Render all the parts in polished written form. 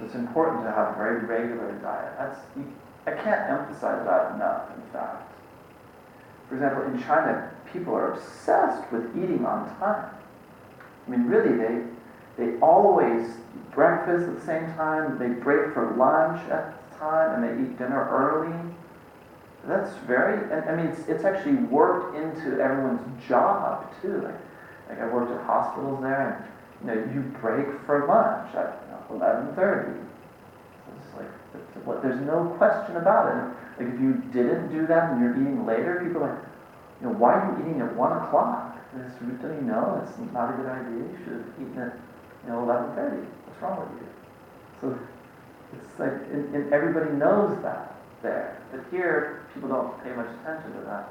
So it's important to have a very regular diet. I can't emphasize that enough, in fact. For example, in China, people are obsessed with eating on time. I mean, really, they always eat breakfast at the same time, they break for lunch at the time, and they eat dinner early. That's it's actually worked into everyone's job, too. Like I worked at hospitals there, and you break for lunch at 11:30. So it's like, there's no question about it. Like if you didn't do that and you're eating later, people are like, why are you eating at 1 o'clock? Don't you know it's not a good idea? You should have eaten at 11:30. What's wrong with you? So it's like, and everybody knows that there. But here, people don't pay much attention to that.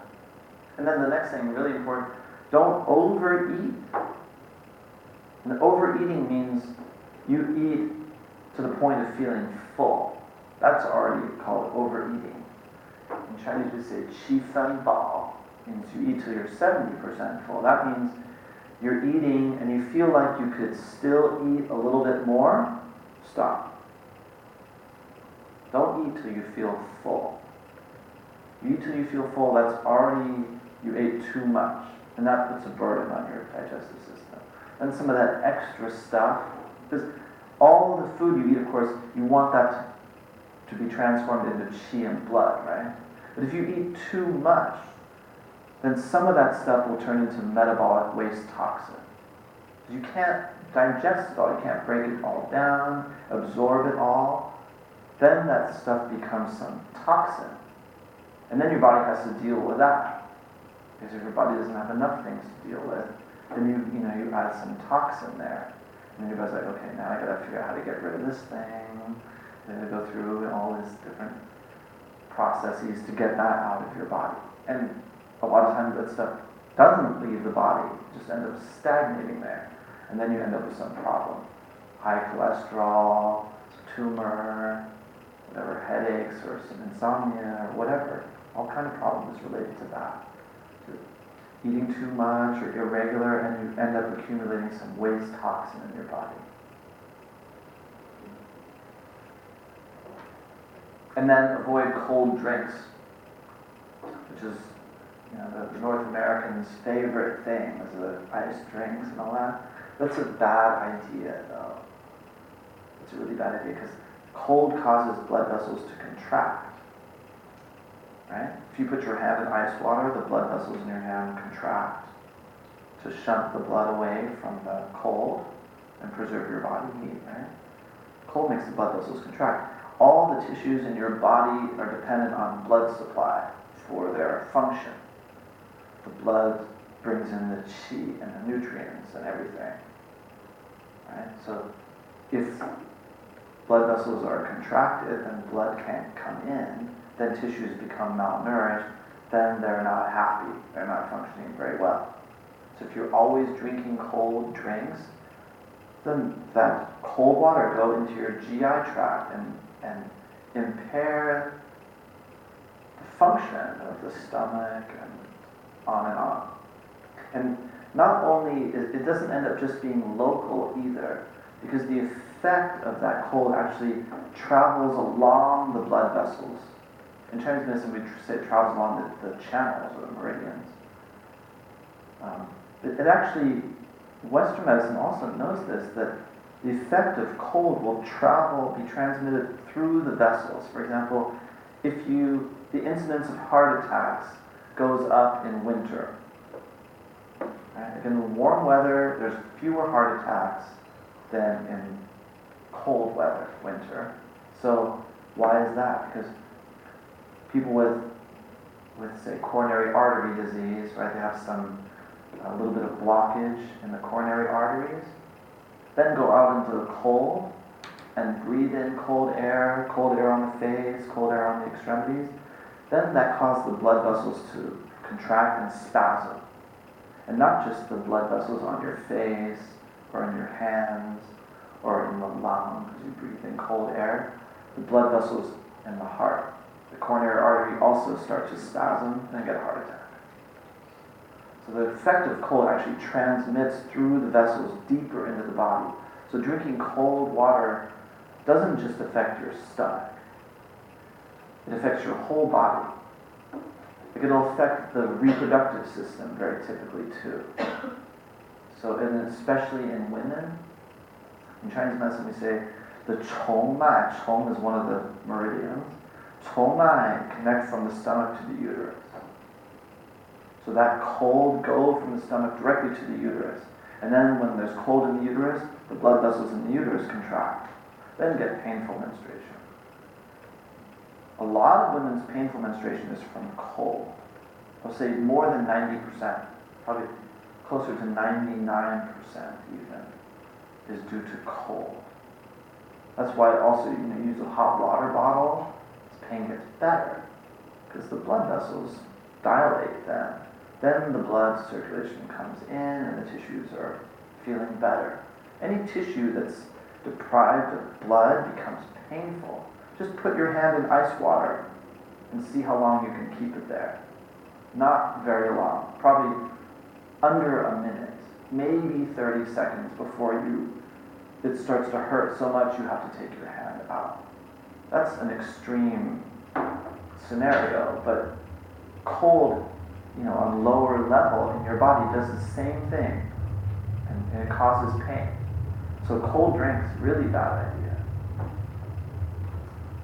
And then the next thing, really important, don't overeat. And overeating means you eat to the point of feeling full. That's already called overeating. In Chinese we say qi fen bao, means you eat till you're 70% full. That means you're eating and you feel like you could still eat a little bit more. Stop. Don't eat till you feel full. You eat till you feel full, that's already, you ate too much. And that puts a burden on your digestive system. And some of that extra stuff, because all the food you eat, of course, you want that to be transformed into qi and blood, right? But if you eat too much, then some of that stuff will turn into metabolic waste toxin. You can't digest it all, you can't break it all down, absorb it all. Then that stuff becomes some toxin. And then your body has to deal with that. Because if your body doesn't have enough things to deal with, then you add some toxin there. And then your body's like, okay, now I gotta figure out how to get rid of this thing. Then you go through all these different processes to get that out of your body. And a lot of times that stuff doesn't leave the body, it just ends up stagnating there. And then you end up with some problem. High cholesterol, tumor, whatever, headaches or some insomnia or whatever. All kind of problems related to that. Eating too much or irregular, and you end up accumulating some waste toxin in your body. And then avoid cold drinks, which is the North Americans' favorite thing, is the iced drinks and all that. That's a bad idea, though. It's a really bad idea because cold causes blood vessels to contract. Right? If you put your hand in ice water, the blood vessels in your hand contract to shunt the blood away from the cold and preserve your body heat, right? Cold makes the blood vessels contract. All the tissues in your body are dependent on blood supply for their function. The blood brings in the qi and the nutrients and everything. Right? So if blood vessels are contracted and blood can't come in, then tissues become malnourished, then they're not happy, they're not functioning very well. So if you're always drinking cold drinks, then that cold water go into your GI tract and impair the function of the stomach and on and on. And not only, it doesn't end up just being local either, because the effect of that cold actually travels along the blood vessels. In Chinese medicine, we say it travels along the channels or the meridians. It actually, Western medicine also knows this, that the effect of cold will be transmitted through the vessels. For example, the incidence of heart attacks goes up in winter. Right? If in warm weather, there's fewer heart attacks than in cold weather, winter. So why is that? Because people with say coronary artery disease, right? They have a little bit of blockage in the coronary arteries. Then go out into the cold and breathe in cold air on the face, cold air on the extremities. Then that causes the blood vessels to contract and spasm. And not just the blood vessels on your face or in your hands or in the lung, because you breathe in cold air. The blood vessels in the heart, the coronary artery, also start to spasm and get a heart attack. So the effect of cold actually transmits through the vessels deeper into the body. So drinking cold water doesn't just affect your stomach. It affects your whole body. Like it'll affect the reproductive system very typically too. So, and especially in women, in Chinese medicine we say the chong mai. Chong is one of the meridians. Chong mai connects from the stomach to the uterus. So that cold goes from the stomach directly to the uterus. And then when there's cold in the uterus, the blood vessels in the uterus contract. Then get painful menstruation. A lot of women's painful menstruation is from cold. I'll say more than 90%, probably closer to 99% even, is due to cold. That's why also you use a hot water bottle, this pain gets better, because the blood vessels dilate then. Then the blood circulation comes in and the tissues are feeling better. Any tissue that's deprived of blood becomes painful. Just put your hand in ice water and see how long you can keep it there. Not very long, probably under a minute, maybe 30 seconds before it starts to hurt so much you have to take your hand out. That's an extreme scenario, but cold, on lower level in your body does the same thing, and it causes pain. So cold drinks, really bad idea.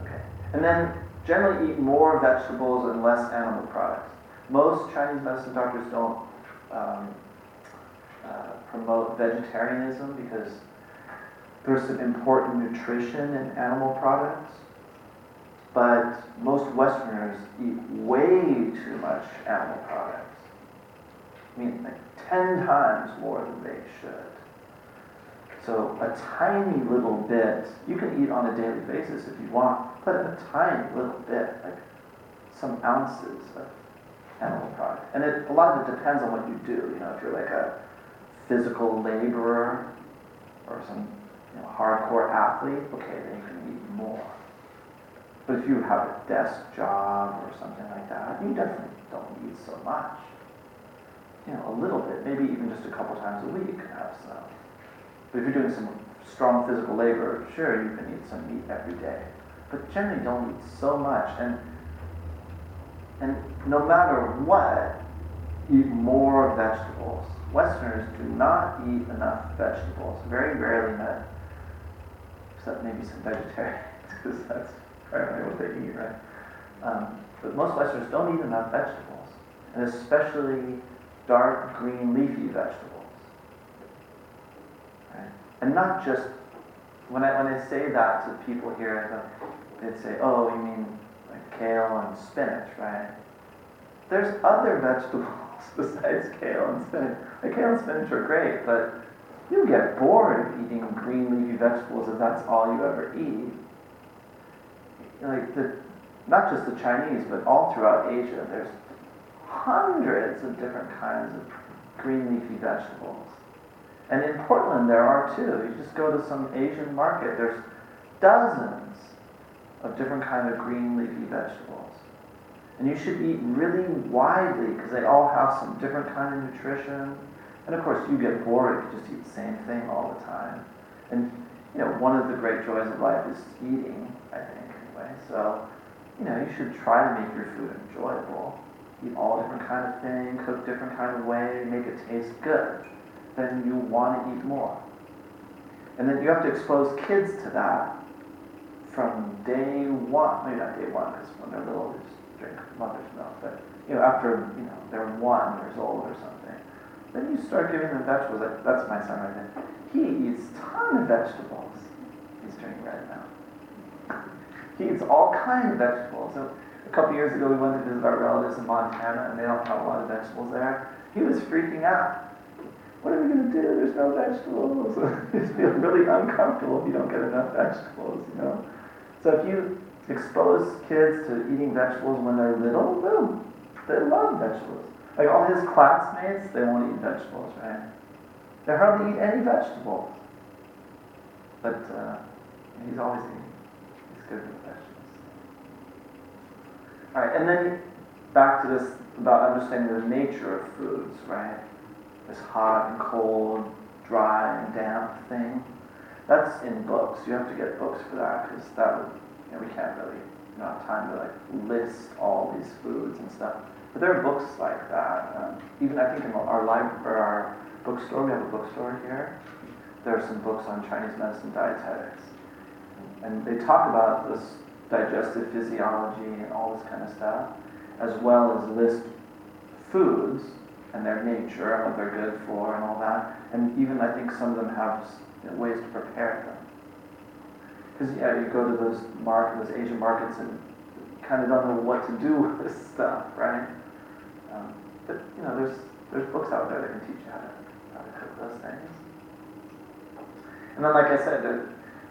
Okay, and then generally eat more vegetables and less animal products. Most Chinese medicine doctors don't promote vegetarianism because there's some important nutrition in animal products. But most Westerners eat way too much animal products. I mean, like 10 times more than they should. So a tiny little bit, you can eat on a daily basis if you want, but a tiny little bit, like some ounces of animal product. And a lot of it depends on what you do. If you're like a physical laborer or some hardcore athlete, okay, then you can eat more. But if you have a desk job or something like that, you definitely don't eat so much. A little bit, maybe even just a couple times a week, have some. But if you're doing some strong physical labor, sure, you can eat some meat every day. But generally don't eat so much. And no matter what, eat more vegetables. Westerners do not eat enough vegetables. Very rarely met, except maybe some vegetarians, because that's primarily what they eat, right? But most Westerners don't eat enough vegetables, and especially dark green leafy vegetables. Right? And not just, when I say that to people here, they'd say, oh, you mean like kale and spinach, right? There's other vegetables besides kale and spinach. Like kale and spinach are great, but you'll get bored of eating green leafy vegetables if that's all you ever eat. Not just the Chinese, but all throughout Asia, there's hundreds of different kinds of green leafy vegetables. And in Portland there are too. You just go to some Asian market, there's dozens of different kinds of green leafy vegetables. And you should eat really widely because they all have some different kind of nutrition. And of course you get bored if you just eat the same thing all the time. And one of the great joys of life is eating, I think, anyway. So, you should try to make your food enjoyable. Eat all different kind of things, cook different kind of way, make it taste good. Then you want to eat more. And then you have to expose kids to that from day one. Maybe not day one, because when they're little, they just drink mother's milk. But, after, they're 1 years old or something. Then you start giving them vegetables. That's my son right there. He eats a ton of vegetables. He's turning red now. He eats all kinds of vegetables. So a couple years ago, we went to visit our relatives in Montana, and they don't have a lot of vegetables there. He was freaking out. What are we going to do? There's no vegetables. You just feel really uncomfortable if you don't get enough vegetables, So if you expose kids to eating vegetables when they're little, boom, they love vegetables. Like all his classmates, they won't eat vegetables, right? They hardly eat any vegetables. But he's always eating. He's good with vegetables. All right, and then back to this about understanding the nature of foods, right? This hot and cold, dry and damp thing. That's in books. You have to get books for that, because that would, we can't really, have time to list all these foods and stuff. But there are books like that. Even I think in our library, or our bookstore, we have a bookstore here. There are some books on Chinese medicine dietetics. And they talk about this digestive physiology and all this kind of stuff, as well as list foods and their nature and what they're good for and all that. And even I think some of them have ways to prepare them. Because you go to those Asian markets and you kind of don't know what to do with this stuff, right? But there's books out there that can teach you how to cook those things. And then, like I said, the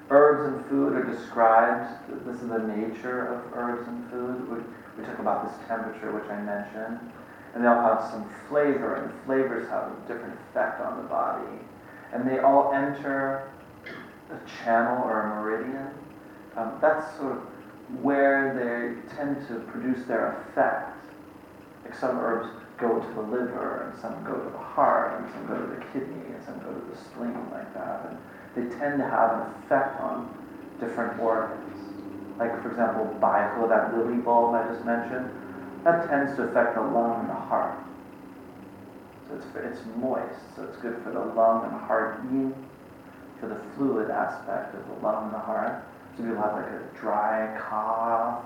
herbs and food are described. This is the nature of herbs and food. We talk about this temperature, which I mentioned. And they all have some flavor, and flavors have a different effect on the body. And they all enter a channel or a meridian. That's sort of where they tend to produce their effect. Like some herbs go to the liver, and some go to the heart, and some go to the kidney, and some go to the spleen, like that. And they tend to have an effect on different organs. Like, for example, baihe, that lily bulb I just mentioned, that tends to affect the lung and the heart. So it's moist, so it's good for the lung and heart yin, for the fluid aspect of the lung and the heart. So people have like a dry cough,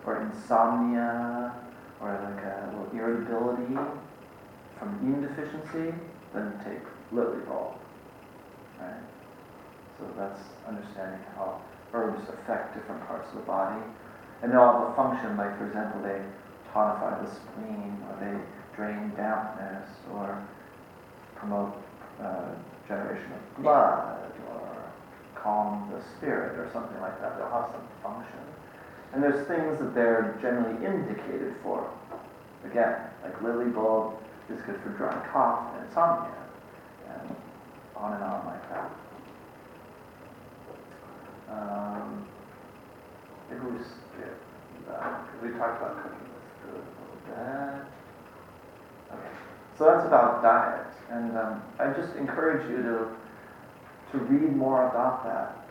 or insomnia, or like a little irritability from yin deficiency, then take lily bulb, right? So that's understanding how herbs affect different parts of the body. And they all have a function, like for example, they tonify the spleen, or they drain dampness, or promote generation of blood, or calm the spirit, or something like that. They'll have some function. And there's things that they're generally indicated for. Again, like lily bulb is good for dry cough and insomnia, and on like that. Maybe we skip that, because we talked about cooking with food a little bit. Okay, so that's about diet, and I just encourage you to read more about that.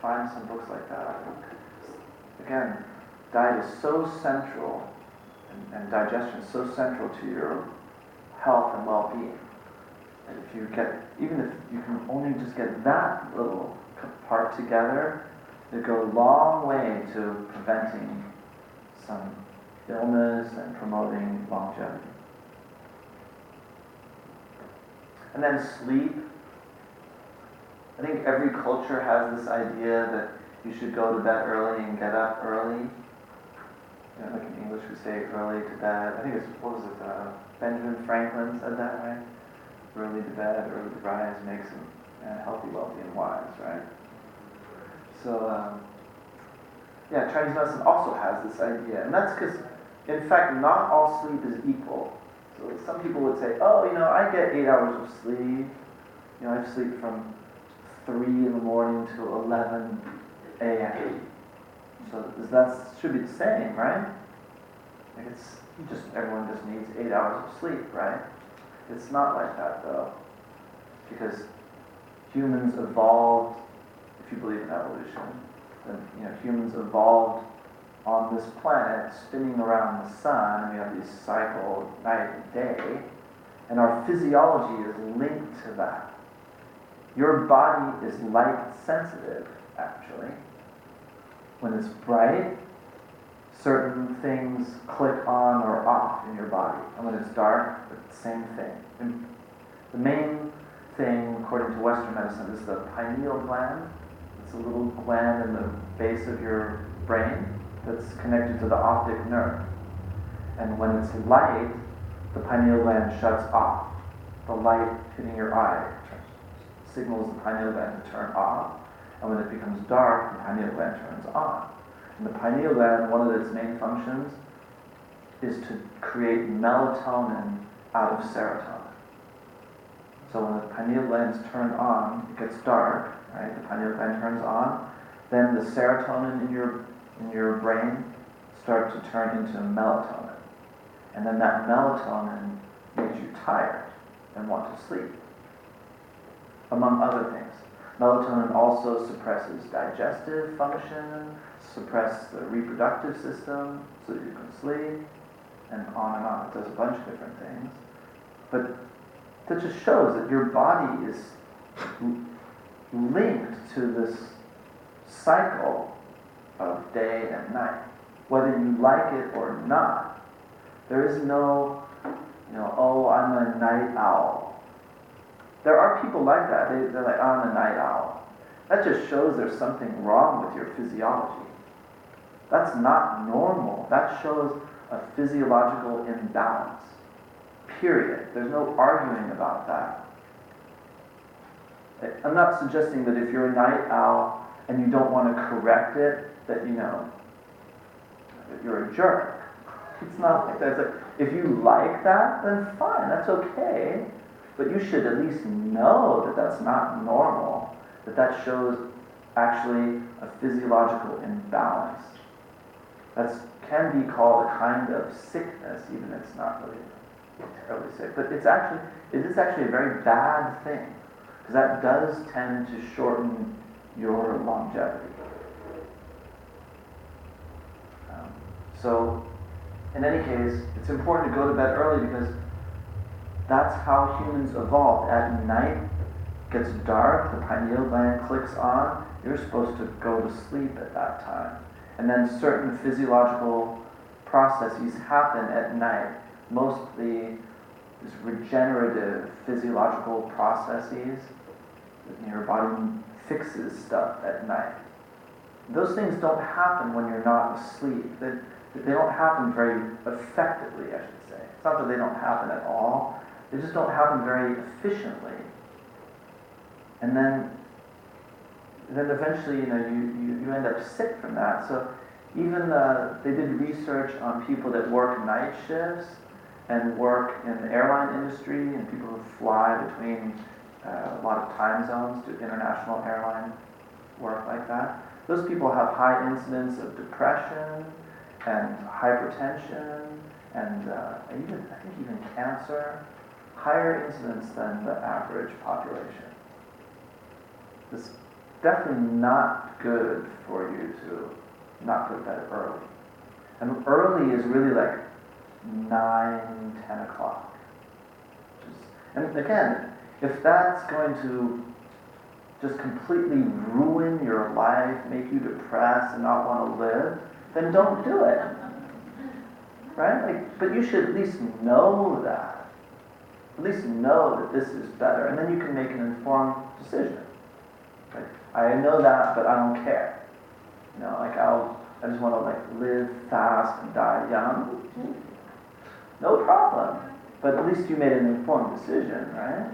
Find some books like that. Again, diet is so central, and digestion is so central to your health and well-being. And if you even if you can only just get that little part together, it go a long way to preventing some illness and promoting longevity. And then sleep. I think every culture has this idea that you should go to bed early and get up early. Like in English we say early to bed. I think Benjamin Franklin said that, right? Early to bed, early to rise makes him healthy, wealthy, and wise, right? So, Chinese medicine also has this idea. And that's because, in fact, not all sleep is equal. So some people would say, I get 8 hours of sleep. I sleep from 3 in the morning to 11 a.m. So that should be the same, right? Like everyone just needs 8 hours of sleep, right? It's not like that, though. Because humans evolved, if you believe in evolution, then humans evolved on this planet spinning around the sun, and we have these cycles, night and day, and our physiology is linked to that. Your body is light sensitive, actually. When it's bright, certain things click on or off in your body. And when it's dark, it's the same thing. And the main thing, according to Western medicine, is the pineal gland. It's a little gland in the base of your brain that's connected to the optic nerve. And when it's light, the pineal gland shuts off. The light hitting your eye signals the pineal gland to turn off. And when it becomes dark, the pineal gland turns on. And the pineal gland, one of its main functions is to create melatonin out of serotonin. So when the pineal glands turn on, it gets dark, right? The pineal gland turns on, then the serotonin in your brain starts to turn into melatonin. And then that melatonin makes you tired and want to sleep, among other things. Melatonin also suppresses digestive function, suppresses the reproductive system so that you can sleep, and on. It does a bunch of different things. But that just shows that your body is linked to this cycle of day and night, whether you like it or not. There is no, oh, I'm a night owl. There are people like that. They're like, oh, I'm a night owl. That just shows there's something wrong with your physiology. That's not normal. That shows a physiological imbalance. Period. There's no arguing about that. I'm not suggesting that if you're a night owl and you don't want to correct it, that that you're a jerk. It's not like that. It's like, if you like that, then fine, that's okay. But you should at least know that that's not normal, that shows actually a physiological imbalance. That can be called a kind of sickness, even if it's not really terribly sick. But it is actually a very bad thing, because that does tend to shorten your longevity. So, in any case, it's important to go to bed early because that's how humans evolved. At night, it gets dark, the pineal gland clicks on, you're supposed to go to sleep at that time. And then certain physiological processes happen at night. Mostly these regenerative physiological processes. Your body fixes stuff at night. Those things don't happen when you're not asleep. They don't happen very effectively, I should say. It's not that they don't happen at all. They just don't happen very efficiently. And then eventually, you end up sick from that. So even they did research on people that work night shifts and work in the airline industry and people who fly between a lot of time zones, do international airline work like that. Those people have high incidence of depression and hypertension and I think even cancer, higher incidence than the average population. It's definitely not good for you to not go to bed early. And early is really like 9, 10 o'clock. And again, if that's going to just completely ruin your life, make you depressed and not want to live, then don't do it. Right? But you should at least know that. At least know that this is better. And then you can make an informed decision. Right? I know that, but I don't care. I just want to live fast and die young. No problem. But at least you made an informed decision, right?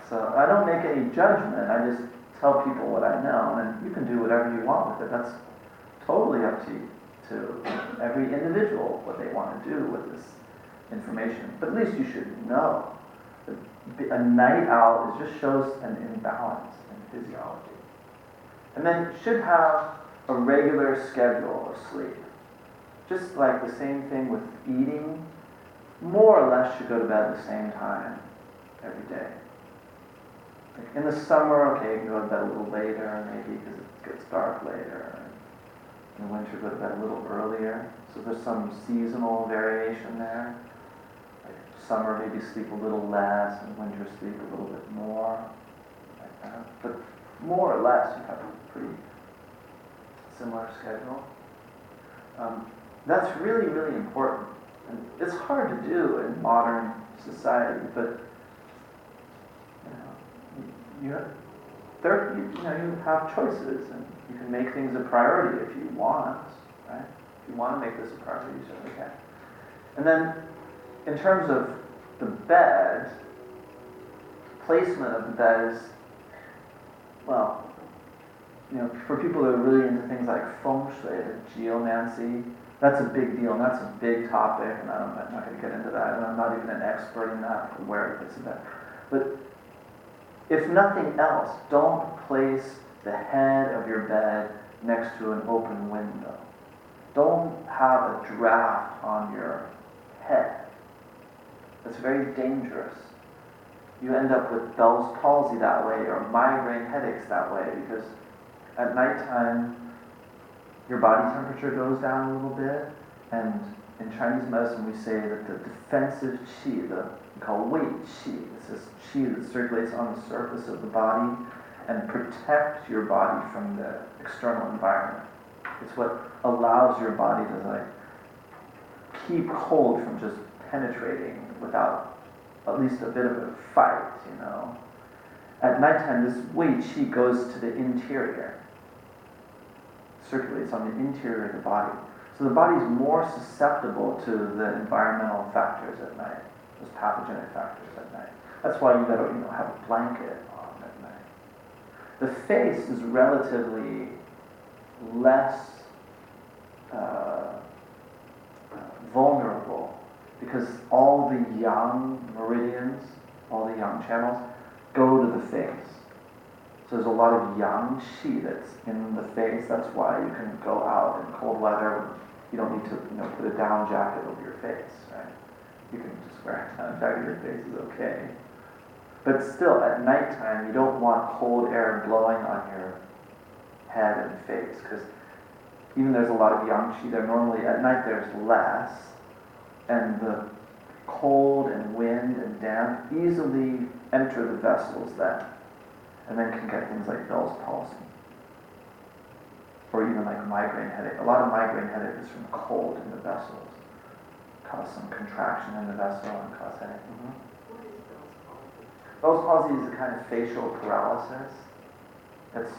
So I don't make any judgment. I just tell people what I know, and you can do whatever you want with it. That's totally up to every individual what they want to do with this information. But at least you should know. A night owl just shows an imbalance in physiology. And then should have a regular schedule of sleep. Just like the same thing with eating, more or less should go to bed at the same time every day. Like in the summer, okay, you can go to bed a little later, maybe because it gets dark later. In the winter, go to bed a little earlier. So there's some seasonal variation there. Like summer, maybe sleep a little less, and winter sleep a little bit more. Like that. But more or less, you have a pretty similar schedule. That's really, really important. And it's hard to do in modern society, but you have choices, and you can make things a priority if you want, right? If you want to make this a priority, you certainly can. And then, in terms of the bed, placement of the bed is, well, for people who are really into things like feng shui, geomancy, that's a big deal, and that's a big topic, and I'm not going to get into that, and I'm not even an expert in that, where it fits in that. But if nothing else, don't place the head of your bed next to an open window. Don't have a draft on your head. That's very dangerous. you end up with Bell's palsy that way or migraine headaches that way, because at nighttime your body temperature goes down a little bit, and in Chinese medicine we say that the defensive qi, we call wei qi, it's this qi that circulates on the surface of the body and protects your body from the external environment. It's what allows your body to like keep cold from just penetrating without at least a bit of a fight, you know. At nighttime, this wei qi goes to the interior, circulates on the interior of the body. So the body is more susceptible to the environmental factors at night, those pathogenic factors at night. That's why you gotta, have a blanket on at night. The face is relatively less vulnerable, because all the yang meridians, all the yang channels, go to the face. So there's a lot of yang qi that's in the face. That's why you can go out in cold weather. You don't need to, put a down jacket over your face, right? You can just wear a down jacket. Your face is okay. But still, at nighttime, you don't want cold air blowing on your head and face, because even there's a lot of yang qi there. Normally, at night there's less, and the cold and wind and damp easily enter the vessels then, and then can get things like Bell's palsy, or even like migraine headache. A lot of migraine headache is from cold in the vessels, cause some contraction in the vessel and cause headache. What is Bell's palsy? Bell's palsy is a kind of facial paralysis. It's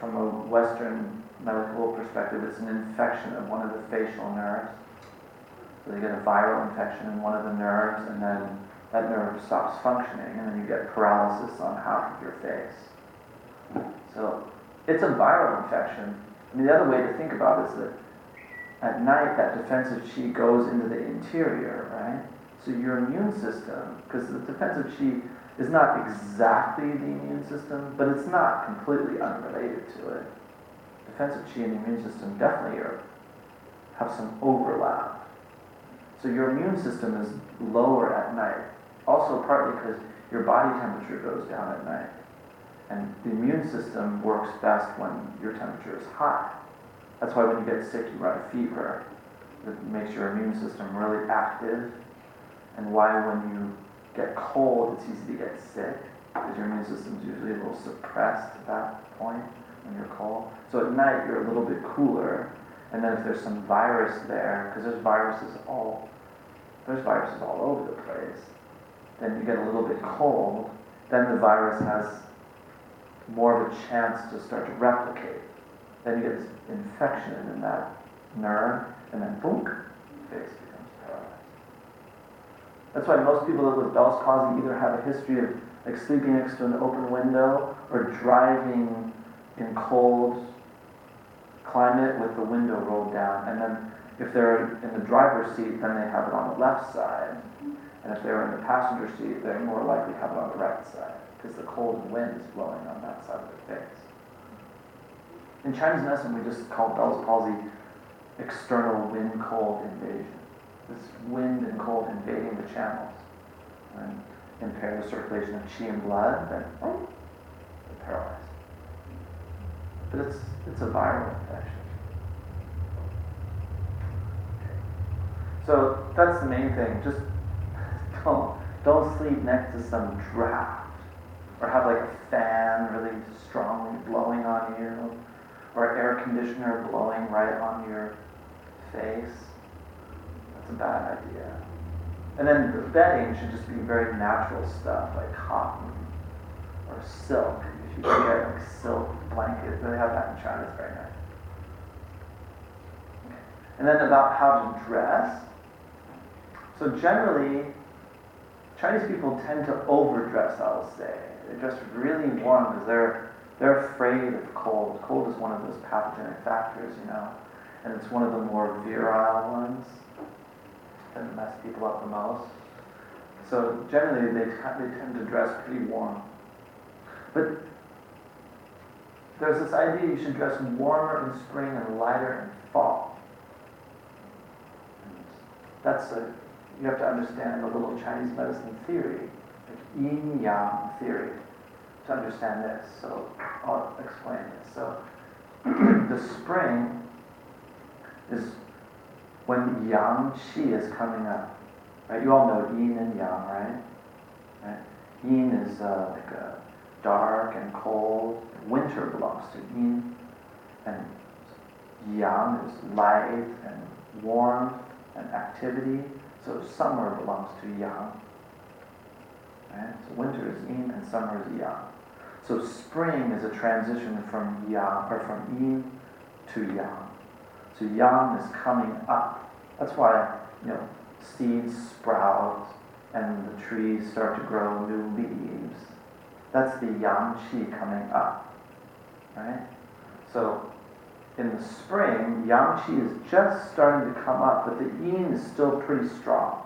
from a Western medical perspective, it's an infection of one of the facial nerves. So you get a viral infection in one of the nerves, and then that nerve stops functioning, and then you get paralysis on half of your face. So it's a viral infection. The other way to think about it is that at night that defensive qi goes into the interior, right? So your immune system, because the defensive qi is not exactly the immune system, but it's not completely unrelated to it. Defensive qi and the immune system definitely have some overlap. So your immune system is lower at night, also partly because your body temperature goes down at night. And the immune system works best when your temperature is high. That's why when you get sick, you run a fever. It makes your immune system really active. And why when you get cold, it's easy to get sick, because your immune system is usually a little suppressed at that point when you're cold. So at night, you're a little bit cooler. And then if there's some virus there, because there's viruses all over the place, then you get a little bit cold, then the virus has more of a chance to start to replicate. Then you get this infection in that nerve, and then boom, the face becomes paralyzed. That's why most people with Bell's palsy either have a history of like sleeping next to an open window or driving in cold climate with the window rolled down, and then if they're in the driver's seat, then they have it on the left side, and if they're in the passenger seat, they're more likely to have it on the right side, because the cold wind is blowing on that side of their face. In Chinese medicine, we just call Bell's palsy external wind-cold invasion. This wind and cold invading the channels and impair the circulation of qi and blood, then they're paralyzed. But it's a viral infection. Okay. So that's the main thing. Just don't sleep next to some draft, or have like a fan really strongly blowing on you, or an air conditioner blowing right on your face. That's a bad idea. And then the bedding should just be very natural stuff, like cotton or silk. If you can get like silk blanket, they have that in China, it's very nice. Okay. And then about how to dress. So generally, Chinese people tend to overdress, I will say. They dress really warm because they're afraid of cold. Cold is one of those pathogenic factors, and it's one of the more virile ones that mess people up the most. So generally, they tend to dress pretty warm. But there's this idea you should dress warmer in spring and lighter in fall. And you have to understand a little Chinese medicine theory. yin-yang theory to understand this. So I'll explain this. So the spring is when yang qi is coming up. Right? You all know yin and yang, right? Right? Yin is like a dark and cold. Winter belongs to yin, and yang is light and warmth and activity. So summer belongs to yang. Right? So winter is yin and summer is yang. So spring is a transition from yang or from yin to yang. So yang is coming up. That's why seeds sprout and the trees start to grow new leaves. That's the yang qi coming up, right? So in the spring, yang qi is just starting to come up, but the yin is still pretty strong.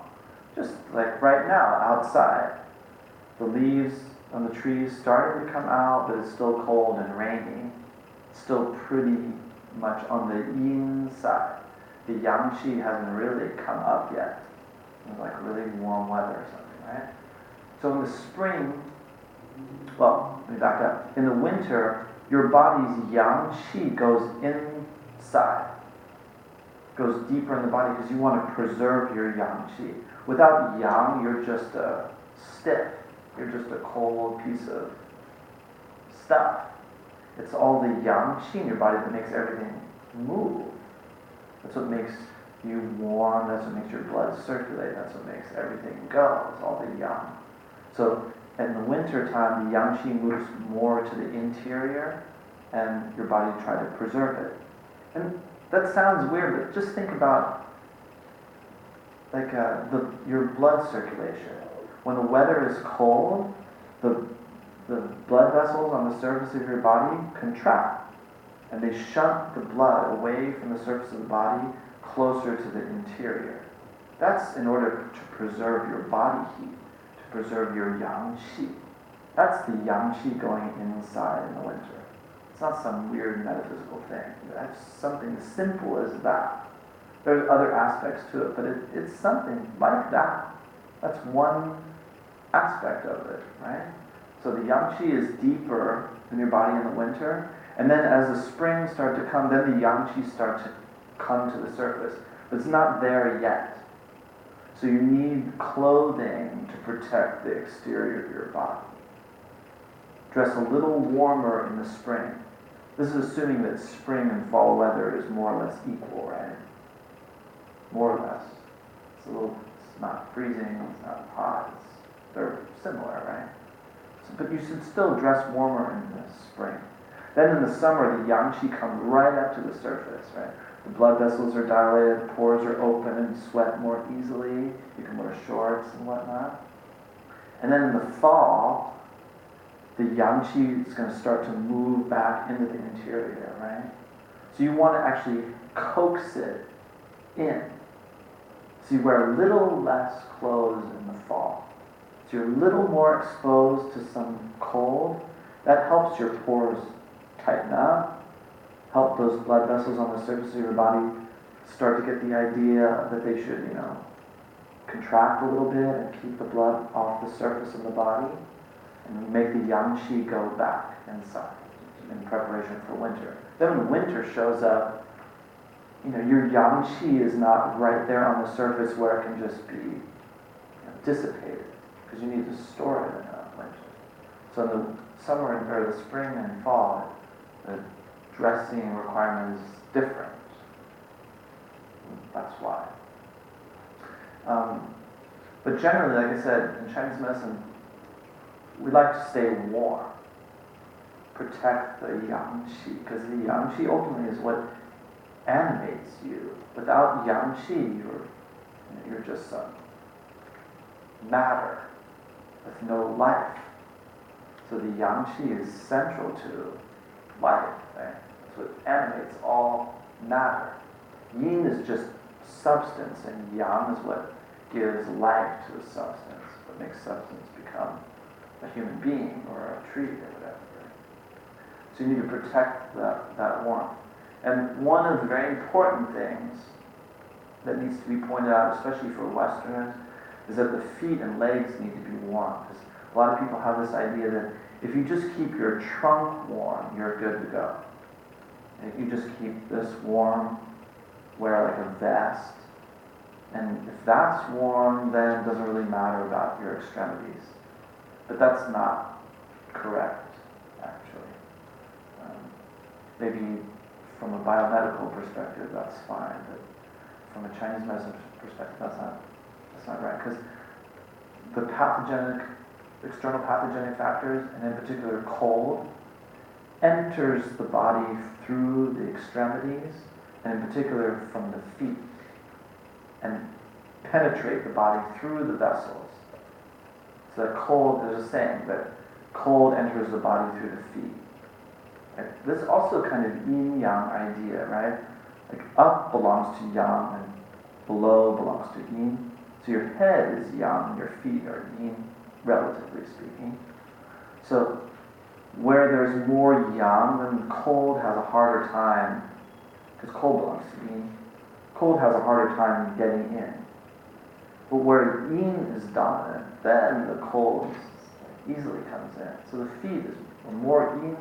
Just like right now outside, the leaves on the trees starting to come out, but it's still cold and rainy. It's still pretty much on the yin side. The yang qi hasn't really come up yet. It's like really warm weather or something, right? So in the spring, well, let me back up. In the winter, your body's yang qi goes inside, goes deeper in the body because you want to preserve your yang qi. Without yang, you're just a stiff. You're just a cold piece of stuff. It's all the yang qi in your body that makes everything move. That's what makes you warm. That's what makes your blood circulate. That's what makes everything go. It's all the yang. So in the winter time, the yang qi moves more to the interior, and your body try to preserve it. And that sounds weird, but just think about like your blood circulation. When the weather is cold, the blood vessels on the surface of your body contract, and they shunt the blood away from the surface of the body closer to the interior. That's in order to preserve your body heat, to preserve your yang qi. That's the yang qi going inside in the winter. It's not some weird metaphysical thing. That's something as simple as that. There's other aspects to it, but it's something like that. That's one aspect of it, right? So the yang qi is deeper in your body in the winter, and then as the springs start to come, then the yang qi start to come to the surface. But it's not there yet. So you need clothing to protect the exterior of your body. Dress a little warmer in the spring. This is assuming that spring and fall weather is more or less equal, right? More or less. It's not freezing, it's not hot. They're similar, right? So, but you should still dress warmer in the spring. Then in the summer, the yang qi comes right up to the surface, right? The blood vessels are dilated, the pores are open, and you sweat more easily. You can wear shorts and whatnot. And then in the fall, the yang qi is going to start to move back into the interior, right? So you want to actually coax it in. So you wear a little less clothes in the fall. So you're a little more exposed to some cold. That helps your pores tighten up, help those blood vessels on the surface of your body start to get the idea that they should, contract a little bit and keep the blood off the surface of the body, and make the yang qi go back inside in preparation for winter. Then when winter shows up, your yang qi is not right there on the surface where it can just be dissipated, because you need to store it in winter. So in the summer or the spring and fall, the dressing requirement is different. That's why. But generally, like I said, in Chinese medicine, we like to stay warm. Protect the yang qi, because the yang qi ultimately is what animates you. Without yang qi, you're just some matter with no life. So the yang qi is central to life, right? It's what animates all matter. Yin is just substance, and yang is what gives life to a substance, what makes substance become a human being or a tree or whatever. So you need to protect that warmth. And one of the very important things that needs to be pointed out, especially for Westerners, is that the feet and legs need to be warm. Because A lot of people have this idea that if you just keep your trunk warm, you're good to go. If you just keep this warm, wear like a vest, and if that's warm, then it doesn't really matter about your extremities. But that's not correct, actually. Maybe from a biomedical perspective, that's fine, but from a Chinese medicine perspective, that's not right. Because the external pathogenic factors, and in particular cold, enters the body through the extremities, and in particular from the feet, and penetrate the body through the vessels. So that cold, there's a saying that cold enters the body through the feet. Right? This also kind of yin-yang idea, right? Like up belongs to yang and below belongs to yin. So your head is yang, your feet are yin, relatively speaking. So where there's more yang, then cold has a harder time, because cold belongs to yin, cold has a harder time getting in. But where yin is dominant, then the cold easily comes in. So the feet is more yin,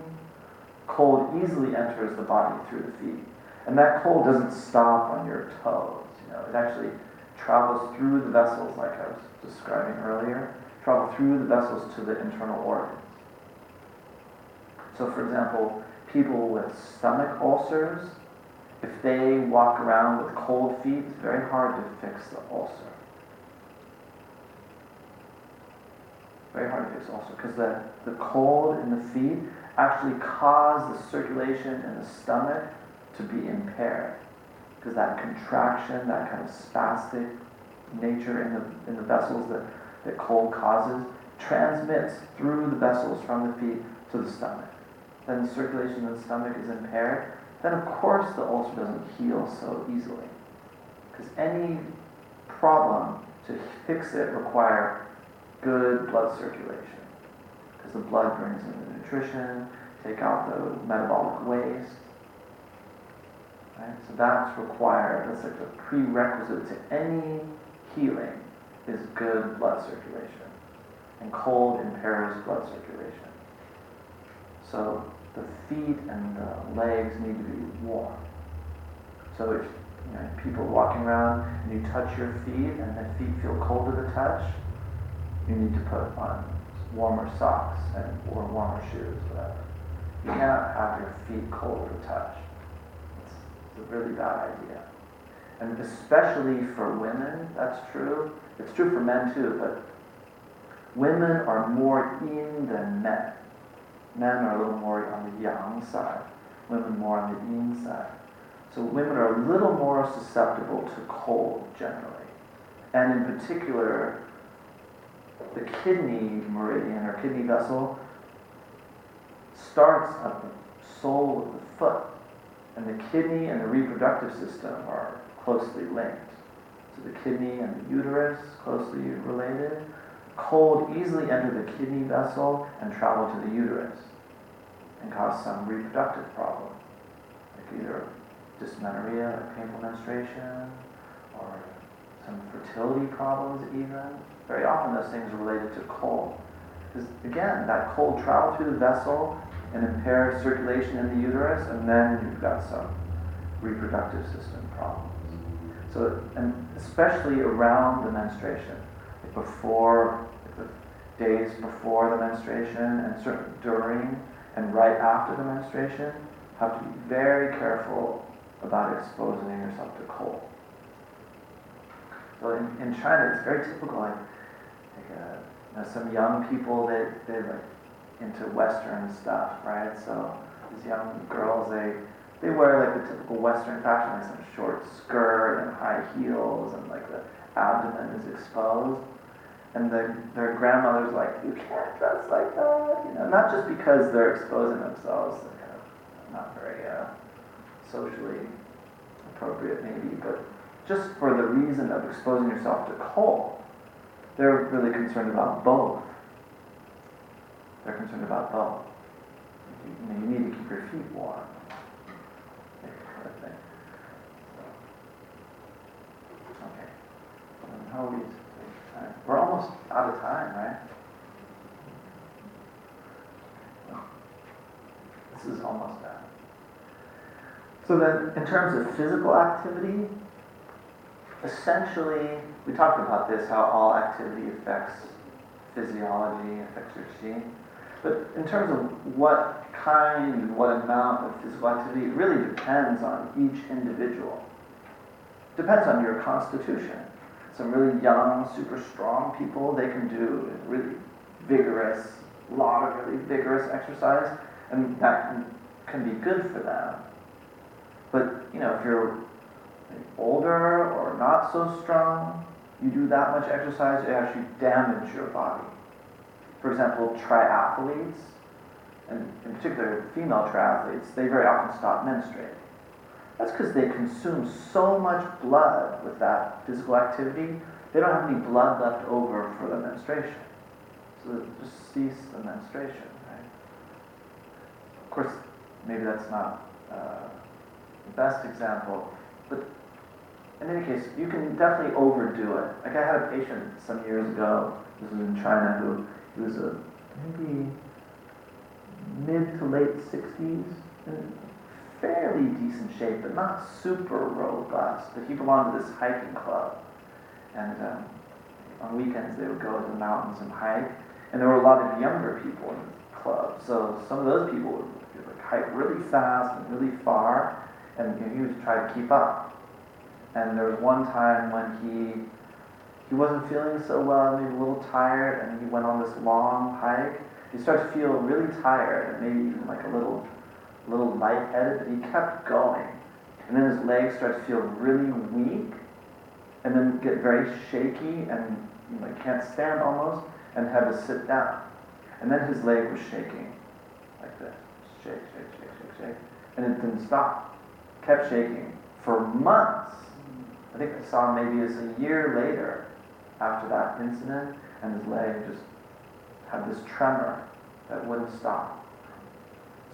cold easily enters the body through the feet. And that cold doesn't stop on your toes. It actually travels through the vessels, like I was describing earlier, travel through the vessels to the internal organs. So for example, people with stomach ulcers, if they walk around with cold feet, it's very hard to fix the ulcer. Very hard to fix the ulcer, because the cold in the feet actually cause the circulation in the stomach to be impaired. Because that contraction, that kind of spastic nature in the vessels that cold causes, transmits through the vessels from the feet to the stomach. Then the circulation in the stomach is impaired. Then of course the ulcer doesn't heal so easily. Because any problem to fix it requires good blood circulation. Because the blood brings in the nutrition, take out the metabolic waste. Right? So that's required, that's like a prerequisite to any healing, is good blood circulation. And cold impairs blood circulation. So the feet and the legs need to be warm. So if people walking around and you touch your feet and the feet feel cold to the touch, you need to put on warmer socks or warmer shoes, whatever. You cannot have your feet cold to touch. It's a really bad idea. And especially for women, that's true. It's true for men too, but women are more yin than men. Men are a little more on the yang side, women more on the yin side. So women are a little more susceptible to cold generally. And in particular, the kidney meridian or kidney vessel starts at the sole of the foot. And the kidney and the reproductive system are closely linked. So the kidney and the uterus, closely related. Cold easily enter the kidney vessel and travel to the uterus and cause some reproductive problem, like either dysmenorrhea, like painful menstruation, or some fertility problems even. Very often those things are related to cold. Because again, that cold travels through the vessel and impairs circulation in the uterus, and then you've got some reproductive system problems. So, and especially around the menstruation, like before, like the days before the menstruation, and certainly during and right after the menstruation, have to be very careful about exposing yourself to cold. So in China, it's very typical, like some young people, they're like into Western stuff, right? So these young girls, they wear like the typical Western fashion, like some short skirt and high heels, and like the abdomen is exposed. And their grandmother's like, you can't dress like that, not just because they're exposing themselves, they're kind of not very socially appropriate maybe, but just for the reason of exposing yourself to cold. They're really concerned about both. They're concerned about both. You need to keep your feet warm. That kind of thing. Okay. How are we? We're almost out of time, right? This is almost bad. So then, in terms of physical activity, essentially, we talked about this, how all activity affects physiology, affects your chi. But in terms of what kind and what amount of physical activity, it really depends on each individual. Depends on your constitution. Some really young, super strong people, they can do really vigorous, a lot of really vigorous exercise, and that can be good for them. But, if you're older or not so strong, you do that much exercise, it actually damages your body. For example, triathletes, and in particular female triathletes, they very often stop menstruating. That's because they consume so much blood with that physical activity, they don't have any blood left over for the menstruation. So they just cease the menstruation, right? Of course, maybe that's not the best example, but in any case, you can definitely overdo it. Like I had a patient some years ago, this was in China, who was maybe mid to late 60s, in fairly decent shape, but not super robust. But he belonged to this hiking club, and on weekends they would go to the mountains and hike. And there were a lot of younger people in the club, so some of those people would hike really fast and really far, and he would try to keep up. And there was one time when he wasn't feeling so well, maybe a little tired, and he went on this long hike. He started to feel really tired, and maybe even like a little lightheaded, but he kept going. And then his legs started to feel really weak, and then get very shaky, and can't stand almost, and had to sit down. And then his leg was shaking, like this. Shake, shake, shake, shake, shake. And it didn't stop. Kept shaking for months. I think I saw him maybe as a year later after that incident, and his leg just had this tremor that wouldn't stop.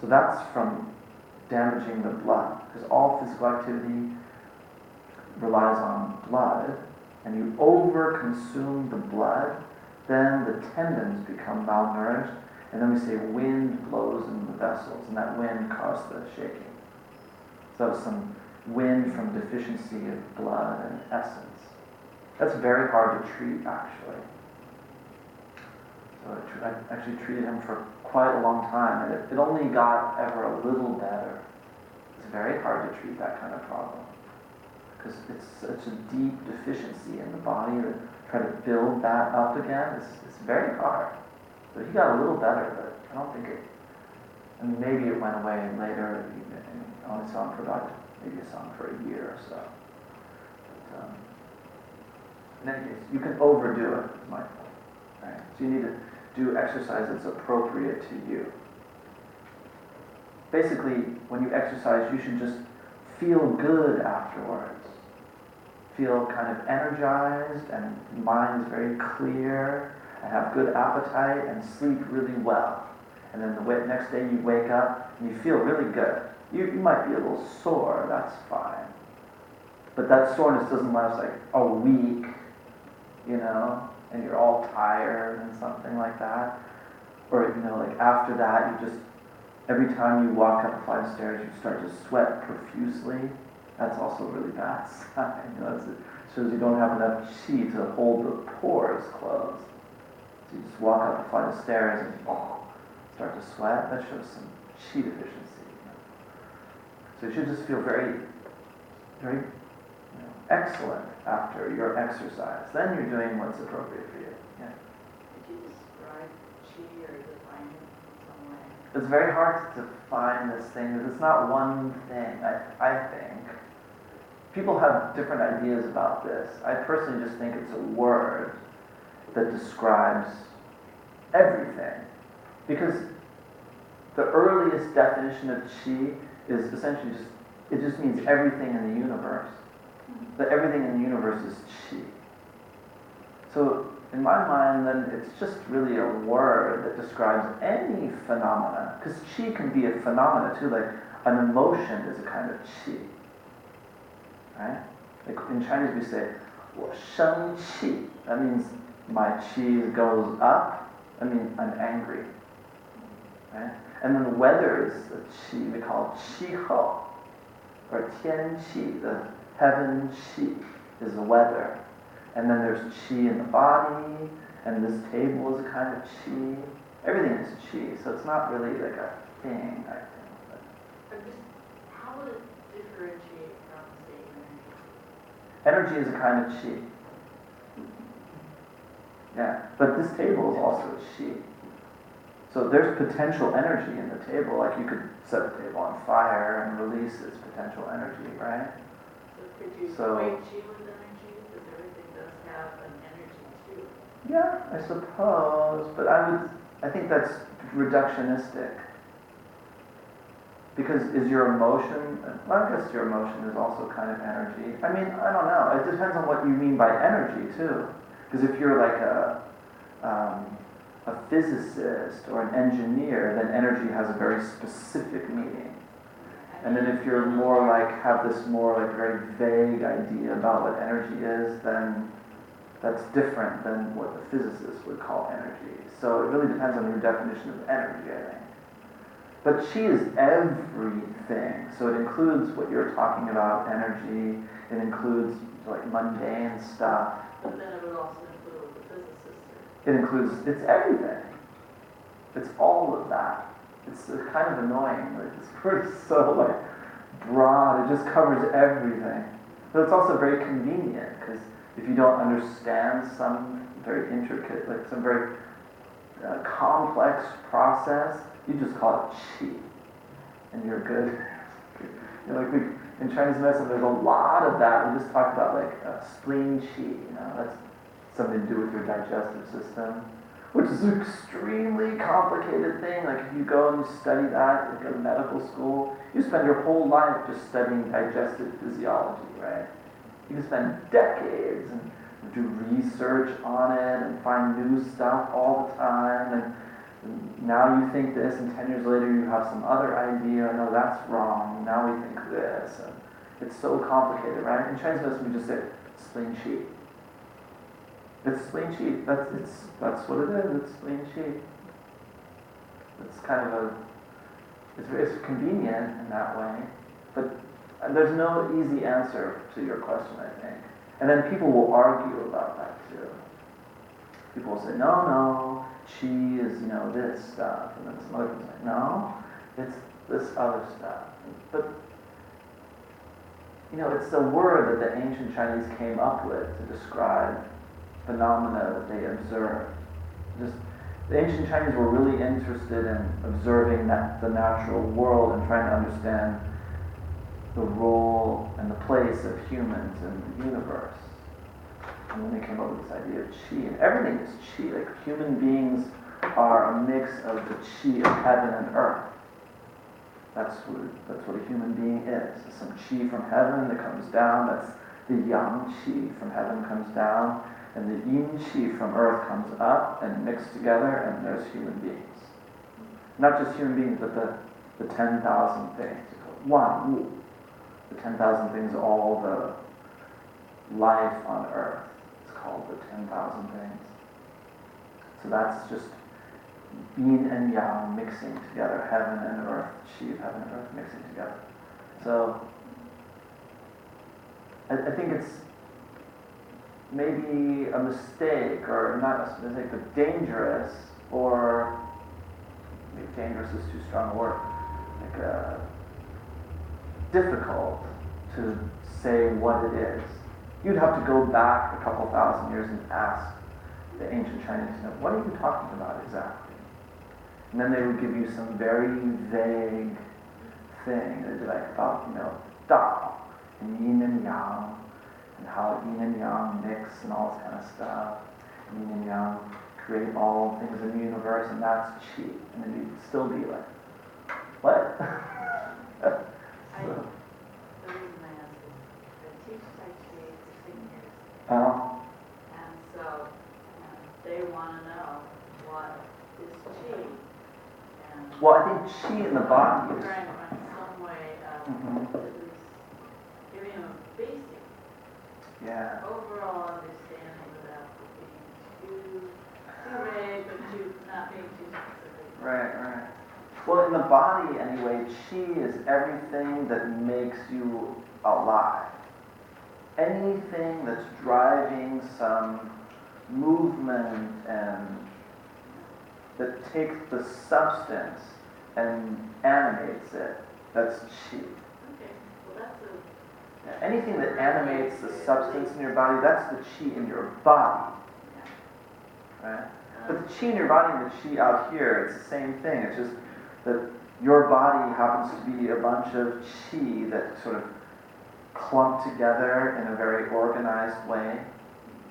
So that's from damaging the blood, because all physical activity relies on blood, and you over-consume the blood, then the tendons become malnourished, and then we say wind blows in the vessels, and that wind caused the shaking. So that was some wind from deficiency of blood and essence. That's very hard to treat, actually. So I actually treated him for quite a long time, and it only got ever a little better. It's very hard to treat that kind of problem, because it's such a deep deficiency in the body. To try to build that up again, it's very hard. So he got a little better, but I don't think it, maybe it went away later, and I only saw him for about, maybe I saw him for a year or so. But, in any case, you can overdo it, is my point. Right? So you need to do exercise that's appropriate to you. Basically, when you exercise, you should just feel good afterwards. Feel kind of energized, and mind is very clear, and have good appetite, and sleep really well. And then the next day you wake up, and you feel really good. You might be a little sore, that's fine. But that soreness doesn't last like a week, and you're all tired and something like that. Or, like after that, you just, every time you walk up a flight of stairs, you start to sweat profusely. That's also a really bad sign. It shows you don't have enough chi to hold the pores closed. So you just walk up a flight of stairs and start to sweat. That shows some chi deficiency. So you should just feel very, very excellent after your exercise. Then you're doing what's appropriate for you. Yeah. Could you describe chi or define it in some way? It's very hard to define this thing, because it's not one thing, I think. People have different ideas about this. I personally just think it's a word that describes everything. Because the earliest definition of chi is essentially it just means everything in the universe. That everything in the universe is chi. So in my mind, then it's just really a word that describes any phenomena. Because chi can be a phenomena too, like an emotion is a kind of chi. Right? Like in Chinese we say, 我生气. That means my chi goes up. I mean, I'm angry. Right? And then the weather is the qi, we call it qi hou, or tian qi, the heaven qi is the weather. And then there's qi in the body, and this table is a kind of qi. Everything is qi, so it's not really like a thing, I think. But just, how would it differentiate from, say, Energy is a kind of qi. Yeah, but this table is also a qi. So there's potential energy in the table, like you could set the table on fire and release its potential energy, right? So could you So- equate chi with energy? Because everything does have an energy too. Yeah, I suppose, but I think that's reductionistic. Because is your emotion, well, I guess your emotion is also kind of energy. I mean, I don't know, it depends on what you mean by energy too. Because if you're like a physicist or an engineer, then energy has a very specific meaning. And then if you're more like, have this more like very vague idea about what energy is, then that's different than what the physicists would call energy. So it really depends on your definition of energy, I think. But qi is everything. So it includes what you're talking about, energy. It includes like mundane stuff. But then it would also include what the physicists It includes, it's everything. It's all of that. It's kind of annoying. Like this word is so like broad. It just covers everything. But it's also very convenient because if you don't understand some very intricate, like some very complex process, you just call it qi, and you're good. You know, like in Chinese medicine, there's a lot of that. We just talked about like spleen qi. You know, that's something to do with your digestive system, which is an extremely complicated thing. Like if you go and you study that, like in medical school, you spend your whole life just studying digestive physiology, right? You can spend decades and do research on it and find new stuff all the time. And now you think this, and 10 years later you have some other idea. No, that's wrong. Now we think this. And it's so complicated, right? In Chinese medicine, we just say spleen qi. It's spleen qi. That's what it is. It's spleen qi. It's kind of it's convenient in that way, but there's no easy answer to your question, I think. And then people will argue about that too. People will say, no, qi is, this stuff. And then some other people say, no, it's this other stuff. But, it's a word that the ancient Chinese came up with to describe phenomena that they observed. The ancient Chinese were really interested in observing the natural world and trying to understand the role and the place of humans in the universe. And then they came up with this idea of qi, and everything is qi. Like human beings are a mix of the qi of heaven and earth. That's what a human being is. There's some qi from heaven that comes down. That's the yang qi from heaven comes down, and the yin qi from earth comes up and mixed together, and there's human beings. Not just human beings, but the 10,000 things. Wan wu. The 10,000 things, all the life on earth. It's called the 10,000 things. So that's just yin and yang mixing together, heaven and earth, qi of heaven and earth mixing together. So I think it's maybe a mistake, or not a mistake, but dangerous, or maybe dangerous is too strong a word, like difficult to say what it is. You'd have to go back a couple thousand years and ask the ancient Chinese, what are you talking about exactly? And then they would give you some very vague thing. They'd be like about, Dao, and yin and yang, and how yin and yang mix and all this kind of stuff. Yin and yang create all things in the universe, and that's qi. And then you'd still be like, what? The reason I ask is I teach Tai Chi 16 years. And so they want to know what is qi. And Well, I think qi in the body I'm is... trying to find some way of at least giving them a basic overall understanding without being too vague, but not being too specific. Right. Well, in qi is everything that makes you alive. Anything that's driving some movement and that takes the substance and animates it, that's qi. Okay, well that's a, Anything that animates the substance in your body, that's the qi in your body. Right? But the qi in your body and the qi out here, it's the same thing. It's just that your body happens to be a bunch of qi that sort of clump together in a very organized way.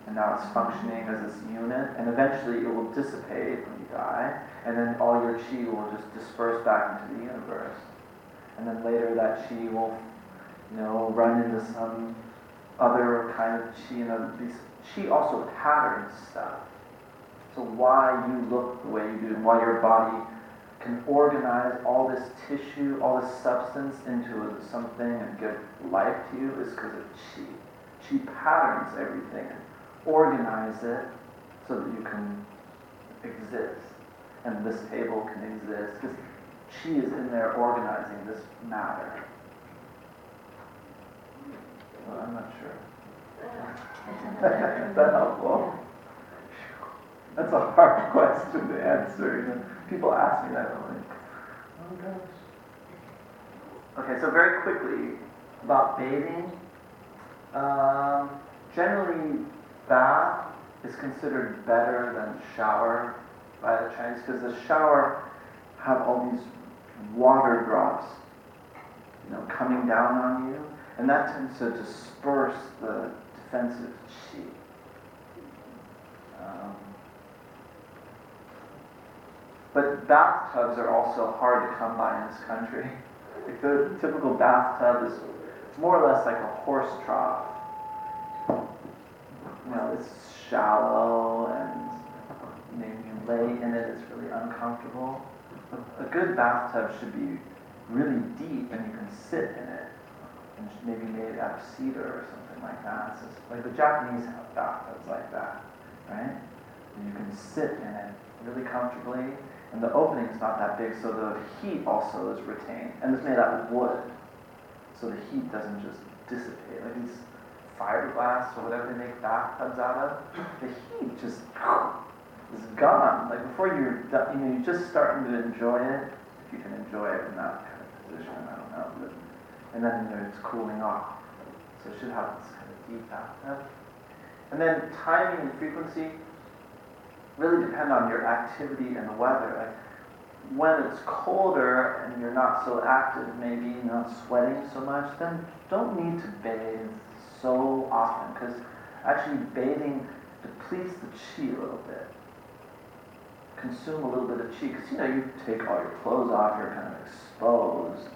And now it's functioning as this unit. And eventually it will dissipate when you die. And then all your qi will just disperse back into the universe. And then later that qi will, run into some other kind of qi. These qi also patterns stuff. So why you look the way you do, and why your body can organize all this tissue, all this substance into something and give life to you is because of qi. Qi patterns everything and organize it so that you can exist. And this table can exist because qi is in there organizing this matter. Well, I'm not sure. Is that helpful? That's a hard question to answer. People ask me that, I'm like, oh gosh. Okay, so very quickly about bathing. Generally, bath is considered better than shower by the Chinese because the shower have all these water drops, coming down on you, and that tends to disperse the defensive qi. But bathtubs are also hard to come by in this country. Like the typical bathtub is more or less like a horse trough. It's shallow and you lay in it, it's really uncomfortable. A good bathtub should be really deep and you can sit in it. And maybe made out of cedar or something like that. So like the Japanese have bathtubs like that, right? And you can sit in it really comfortably. And the opening is not that big, so the heat also is retained. And it's made out of wood, so the heat doesn't just dissipate. Like these fiberglass or whatever they make bathtubs out of, the heat just is gone. Like before you're done, you're just starting to enjoy it. If you can enjoy it in that kind of position, I don't know. But, and then it's cooling off. So it should have this kind of deep bathtub. And then timing and frequency really depend on your activity and the weather. Like when it's colder and you're not so active, maybe not sweating so much, then don't need to bathe so often because actually bathing depletes the qi a little bit. Consume a little bit of qi because you take all your clothes off, you're kind of exposed,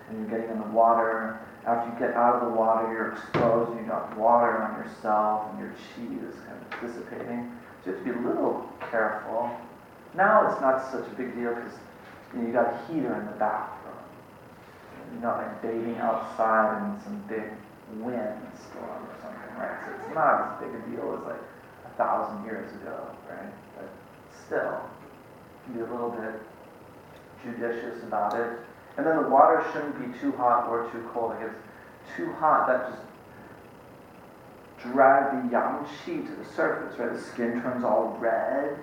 and you're getting in the water. After you get out of the water, you're exposed, and you got water on yourself, and your qi is kind of dissipating. So you have to be a little careful. Now it's not such a big deal because you got a heater in the bathroom. You're not like bathing outside in some big windstorm or something, right? So it's not as big a deal as like 1,000 years ago, right? But still, you can be a little bit judicious about it. And then the water shouldn't be too hot or too cold. If it's too hot, that just drag the yang qi to the surface, right? The skin turns all red,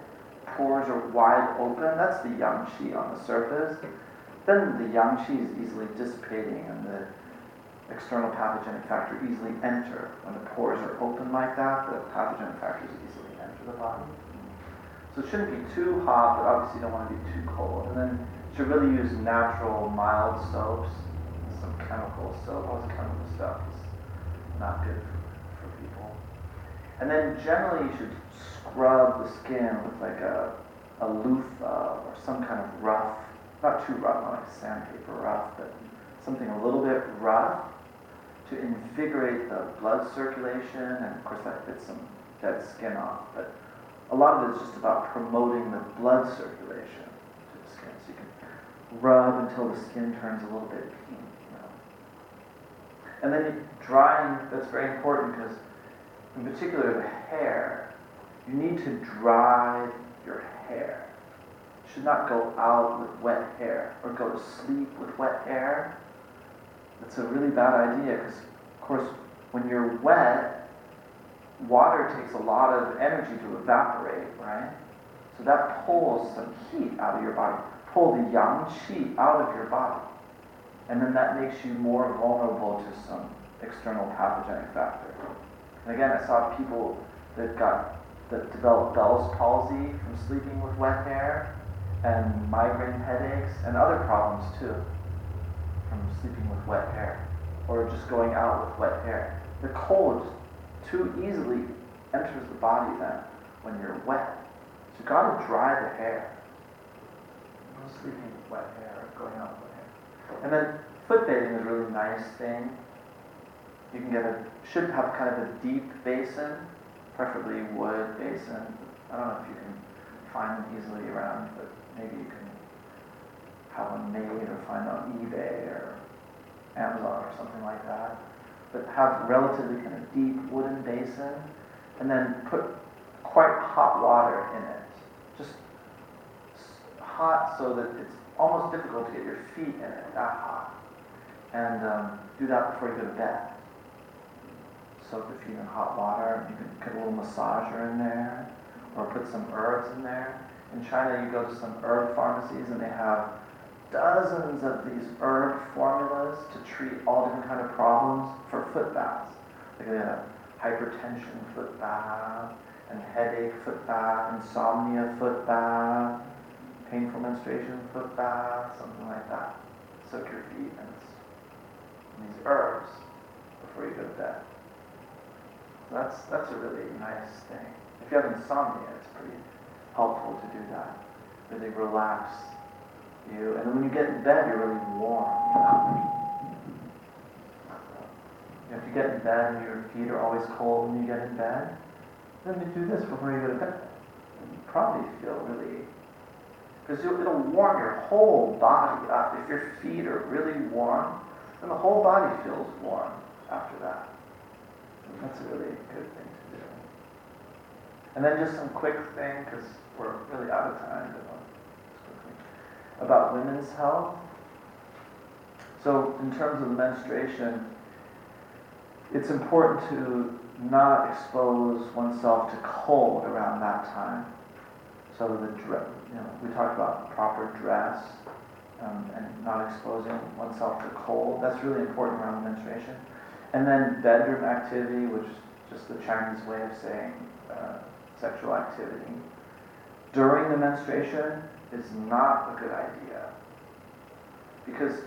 pores are wide open. That's the yang qi on the surface. Then the yang qi is easily dissipating and the external pathogenic factor easily enter. When the pores are open like that, the pathogenic factors easily enter the body. So it shouldn't be too hot, but obviously you don't want to be too cold. And then you should really use natural, mild soaps. Some chemical soap, all this chemical stuff is not good for people. And then generally you should scrub the skin with like a loofah or some kind of rough, not too rough, not like sandpaper rough, but something a little bit rough to invigorate the blood circulation, and of course that gets some dead skin off. But a lot of it is just about promoting the blood circulation to the skin. So you can rub until the skin turns a little bit pink. And then drying, that's very important because in particular the hair, you need to dry your hair. should not go out with wet hair or go to sleep with wet hair. It's a really bad idea because, of course, when you're wet, water takes a lot of energy to evaporate, right? So that pulls some heat out of your body. Pull the yang qi out of your body. And then that makes you more vulnerable to some external pathogenic factor. And again, I saw people that developed Bell's palsy from sleeping with wet hair, and migraine headaches, and other problems too, from sleeping with wet hair, or just going out with wet hair. The cold too easily enters the body then when you're wet. So you've got to dry the hair. No sleeping with wet hair or going out with wet hair. And then foot bathing is a really nice thing. You can should have kind of a deep basin, preferably wood basin. I don't know if you can find them easily around, but maybe you can have one made or find on eBay or Amazon or something like that. But have relatively kind of deep wooden basin, and then put quite hot water in it. Just hot so that it's almost difficult to get your feet in it, that hot. And do that before you go to bed. Soak your feet in hot water. You can put a little massager in there, or put some herbs in there. In China, you go to some herb pharmacies and they have dozens of these herb formulas to treat all different kind of problems for foot baths. Like they have hypertension foot bath, and headache foot bath, insomnia foot bath, painful menstruation foot bath, something like that. Soak your feet in these herbs before you go to bed. So that's a really nice thing. If you have insomnia, it's pretty helpful to do that. Really relax you, and then when you get in bed, you're really warm. If you get in bed and your feet are always cold when you get in bed, then you do this before you go to bed. You probably feel really, because it'll warm your whole body up. If your feet are really warm, then the whole body feels warm after that. And that's a really good thing to do. And then just some quick thing, because we're really out of time, about women's health. So in terms of the menstruation, it's important to not expose oneself to cold around that time. So we talked about proper dress and not exposing oneself to cold. That's really important around the menstruation. And then bedroom activity, which is just the Chinese way of saying sexual activity, during the menstruation is not a good idea. Because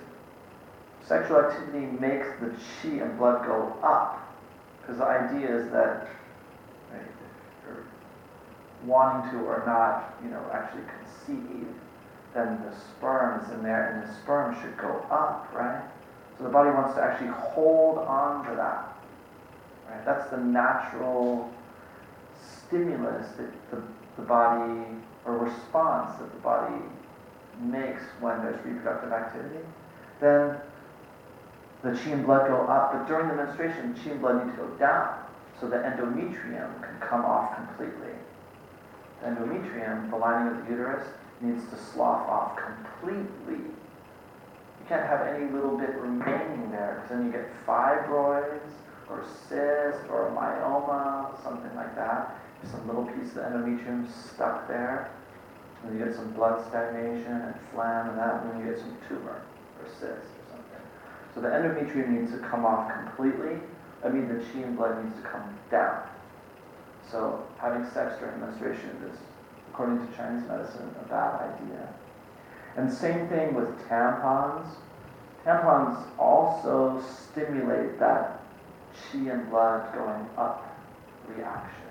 sexual activity makes the qi and blood go up. Because the idea is that if you're wanting to or not, actually conceive, then the sperm is in there and the sperm should go up, right? So the body wants to actually hold on to that. Right? That's the natural stimulus that the body, or response that the body makes when there's reproductive activity. Then the qi and blood go up, but during the menstruation, qi and blood need to go down, so the endometrium can come off completely. The endometrium, the lining of the uterus, needs to slough off completely. You can't have any little bit remaining there, because then you get fibroids, or cyst, or myoma, something like that. Some little piece of the endometrium stuck there, and you get some blood stagnation and phlegm and that, and then you get some tumor, or cyst, or something. So the endometrium needs to come off completely. That means the qi and blood needs to come down. So having sex during menstruation is, according to Chinese medicine, a bad idea. And same thing with tampons. Tampons also stimulate that qi and blood going up reaction.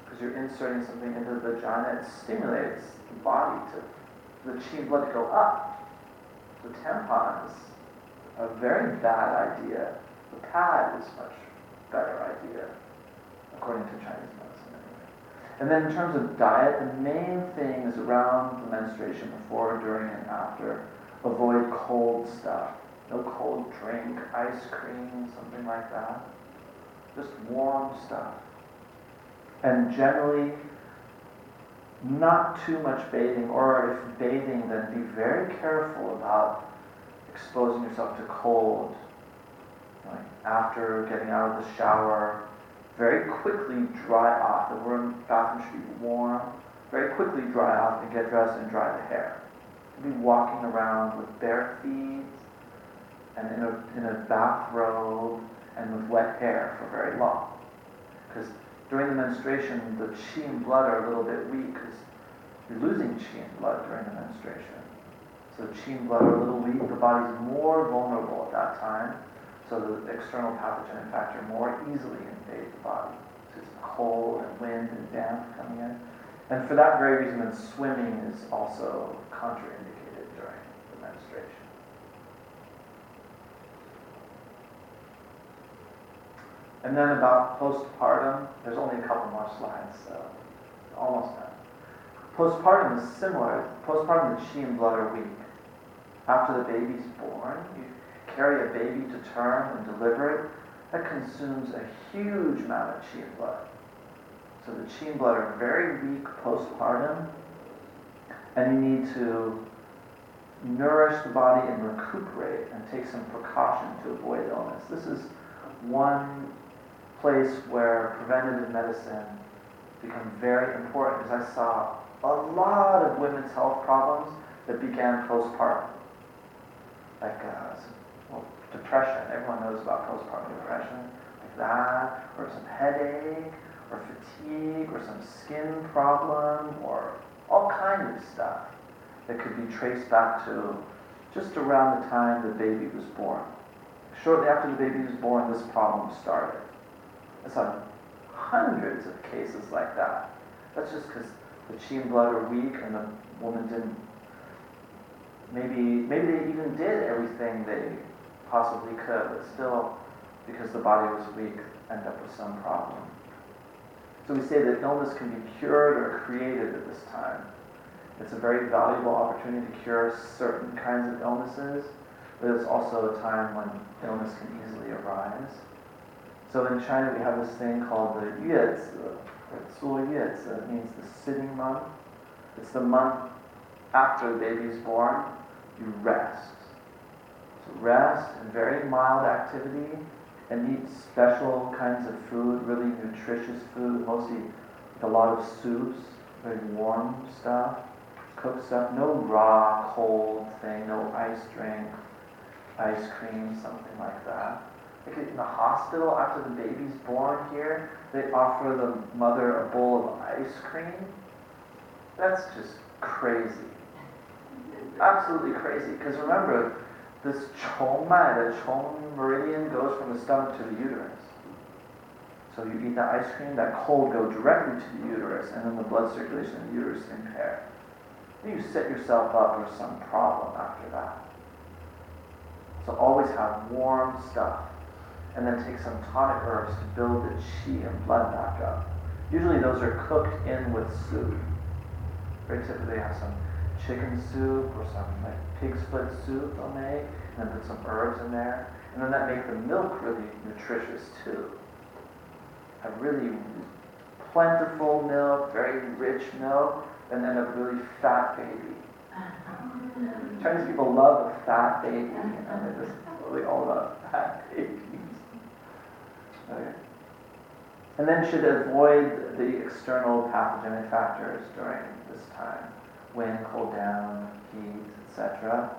Because you're inserting something into the vagina, it stimulates the body to, the qi and blood to go up. So tampons, a very bad idea. The pad is much better idea, according to Chinese medicine anyway. And then in terms of diet, the main thing is around the menstruation, before, during, and after. Avoid cold stuff. No cold drink, ice cream, something like that. Just warm stuff. And generally, not too much bathing, or if bathing, then be very careful about exposing yourself to cold. Like after getting out of the shower, very quickly dry off. The bathroom should be warm. Very quickly dry off and get dressed and dry the hair. Be walking around with bare feet and in a bathrobe and with wet hair for very long. Because during the menstruation, the qi and blood are a little bit weak because you're losing qi and blood during the menstruation. So qi and blood are a little weak. The body's more vulnerable at that time. So the external pathogen factor more easily invade the body. So it's cold and wind and damp coming in. And for that very reason, then swimming is also contraindicated during the menstruation. And then about postpartum, there's only a couple more slides, so almost done. Postpartum is similar. Postpartum, the qi and blood are weak. After the baby's born, you carry a baby to term and deliver it. That consumes a huge amount of qi and blood. So the qi and blood are very weak postpartum, and you need to nourish the body and recuperate and take some precaution to avoid illness. This is one place where preventative medicine becomes very important, because I saw a lot of women's health problems that began postpartum. Like depression, everyone knows about postpartum depression, like that, or some headache, or fatigue, or some skin problem, or all kinds of stuff that could be traced back to just around the time the baby was born. Shortly after the baby was born, this problem started. I saw hundreds of cases like that. That's just because the qi and blood are weak and the woman didn't, maybe they even did everything they possibly could, but still, because the body was weak, end up with some problem. So we say that illness can be cured or created at this time. It's a very valuable opportunity to cure certain kinds of illnesses, but it's also a time when illness can easily arise. So in China we have this thing called the Yuezi, or Zuo Yuezi. It means the sitting month. It's the month after the baby's born, you rest. So rest and very mild activity, and eat special kinds of food, really nutritious food, mostly a lot of soups, very warm stuff, cooked stuff, no raw, cold thing, no ice drink, ice cream, something like that. Like in the hospital, after the baby's born here, they offer the mother a bowl of ice cream. That's just crazy. Absolutely crazy. Because remember, this the chong meridian goes from the stomach to the uterus. So you eat that ice cream, that cold go directly to the uterus, and then the blood circulation in the uterus is impaired. You set yourself up for some problem after that. So always have warm stuff, and then take some tonic herbs to build the qi and blood back up. Usually those are cooked in with soup. Very typically have some chicken soup or some like pig's foot soup they'll make, and then put some herbs in there, and then that makes the milk really nutritious too. Have really plentiful milk, very rich milk, and then a really fat baby. Chinese people love a fat baby, they're just really all about fat babies. Okay. And then should avoid the external pathogenic factors during this time. Wind, cold down, heat, etc.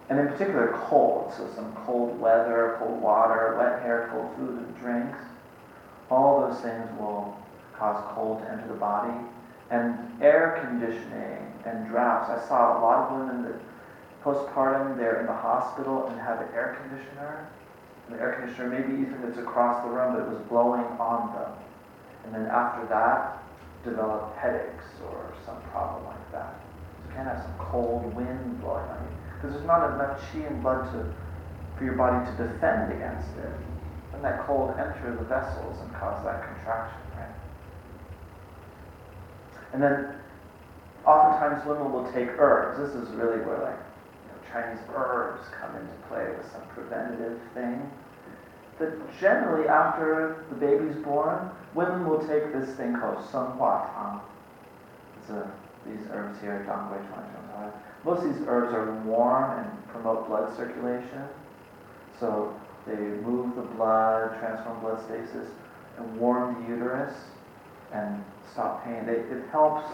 And in particular cold, so some cold weather, cold water, wet hair, cold food and drinks. All those things will cause cold to enter the body. And air conditioning and drafts. I saw a lot of women that postpartum, they're in the hospital and have an air conditioner. And the air conditioner, maybe even it's across the room, but it was blowing on them. And then after that, develop headaches or some problem like that. So you can have some cold wind blowing on you. Because there's not enough qi and blood for your body to defend against it. And that cold enter the vessels and cause that contraction, right? And then oftentimes women will take herbs. This is really where Chinese herbs come into play with some preventative thing. That generally after the baby's born, women will take this thing called 生化汤. It's a these herbs here, most of these herbs are warm and promote blood circulation. So they move the blood, transform blood stasis, and warm the uterus and stop pain. It helps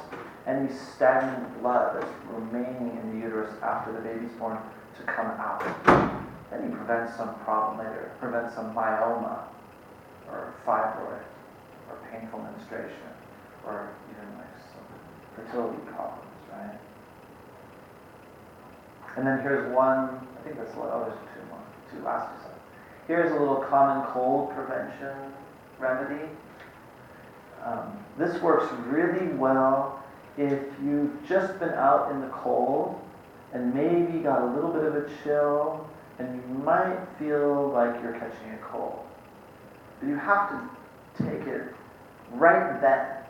any stagnant blood that's remaining in the uterus after the baby's born to come out. Then you prevent some problem later, prevent some myoma or fibroid or painful menstruation or even like some fertility problems, right? And then here's one, I think that's there's two last two. Here's a little common cold prevention remedy. This works really well if you've just been out in the cold and maybe got a little bit of a chill and you might feel like you're catching a cold. But you have to take it right then.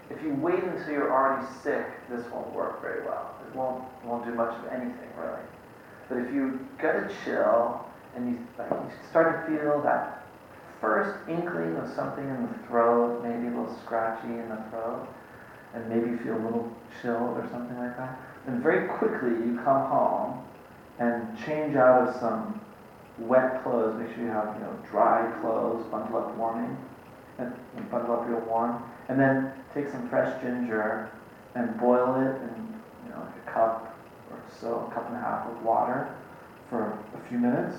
If you wait until you're already sick, this won't work very well. It won't do much of anything really. But if you get a chill and you start to feel that first inkling of something in the throat, maybe a little scratchy in the throat, and maybe feel a little chill or something like that, then very quickly you come home and change out of some wet clothes. Make sure you have dry clothes, bundle up bundle up real warm, and then take some fresh ginger and boil it in like a cup or so, a cup and a half of water for a few minutes.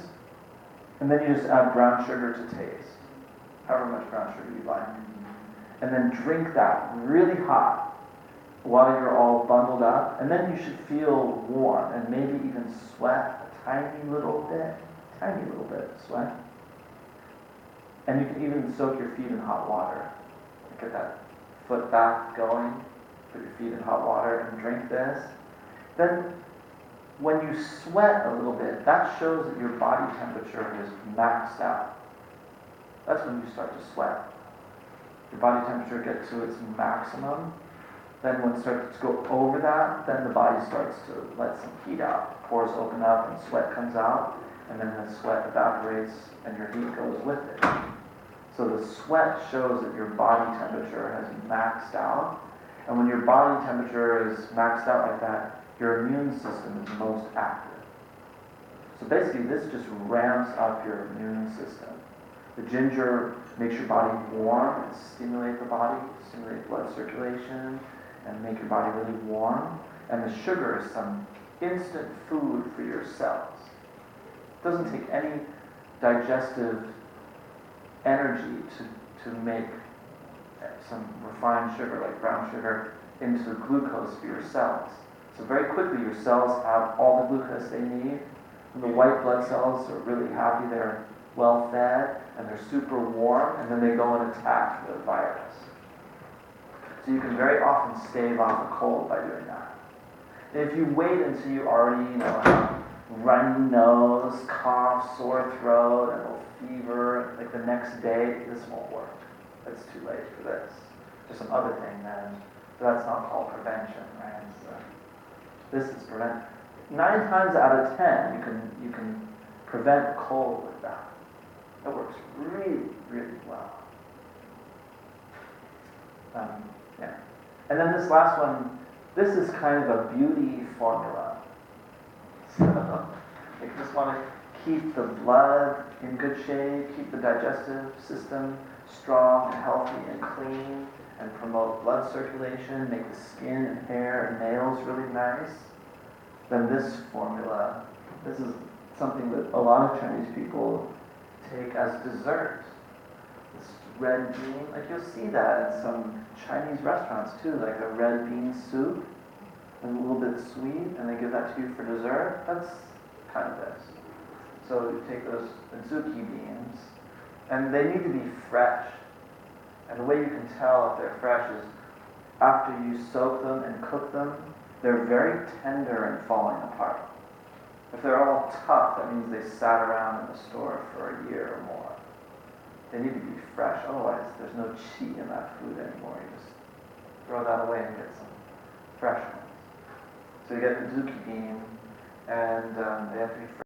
And then you just add brown sugar to taste, however much brown sugar you like. And then drink that really hot while you're all bundled up. And then you should feel warm and maybe even sweat a tiny little bit sweat. And you can even soak your feet in hot water. Get that foot bath going, put your feet in hot water and drink this. Then when you sweat a little bit, that shows that your body temperature is maxed out. That's when you start to sweat. Your body temperature gets to its maximum. Then when it starts to go over that, then the body starts to let some heat out. Pores open up and sweat comes out, and then the sweat evaporates and your heat goes with it. So the sweat shows that your body temperature has maxed out. And when your body temperature is maxed out like that, your immune system is most active. So basically this just ramps up your immune system. The ginger makes your body warm and stimulate the body, stimulate blood circulation, and make your body really warm. And the sugar is some instant food for your cells. It doesn't take any digestive energy to make some refined sugar like brown sugar into glucose for your cells. So very quickly your cells have all the glucose they need. And the white blood cells are really happy, they're well fed, and they're super warm, and then they go and attack the virus. So you can very often stave off a cold by doing that. And if you wait until you already have runny nose, cough, sore throat, and a little fever, like the next day, this won't work. It's too late for this. There's some other thing then. So that's not called prevention, right? This is prevent. 9 times out of 10, you can prevent cold with that. It works really, really well. Yeah. And then this last one, this is kind of a beauty formula. So you just want to keep the blood in good shape, keep the digestive system strong and healthy and clean, and promote blood circulation, make the skin and hair and nails really nice. Then this formula, this is something that a lot of Chinese people take as dessert. This red bean, like you'll see that in some Chinese restaurants too, like a red bean soup, and a little bit sweet, and they give that to you for dessert. That's kind of this. So you take those Azuki beans, and they need to be fresh. And the way you can tell if they're fresh is after you soak them and cook them, they're very tender and falling apart. If they're all tough, that means they sat around in the store for a year or more. They need to be fresh, otherwise there's no chi in that food anymore. You just throw that away and get some fresh ones. So you get the Azuki bean, and they have to be fresh.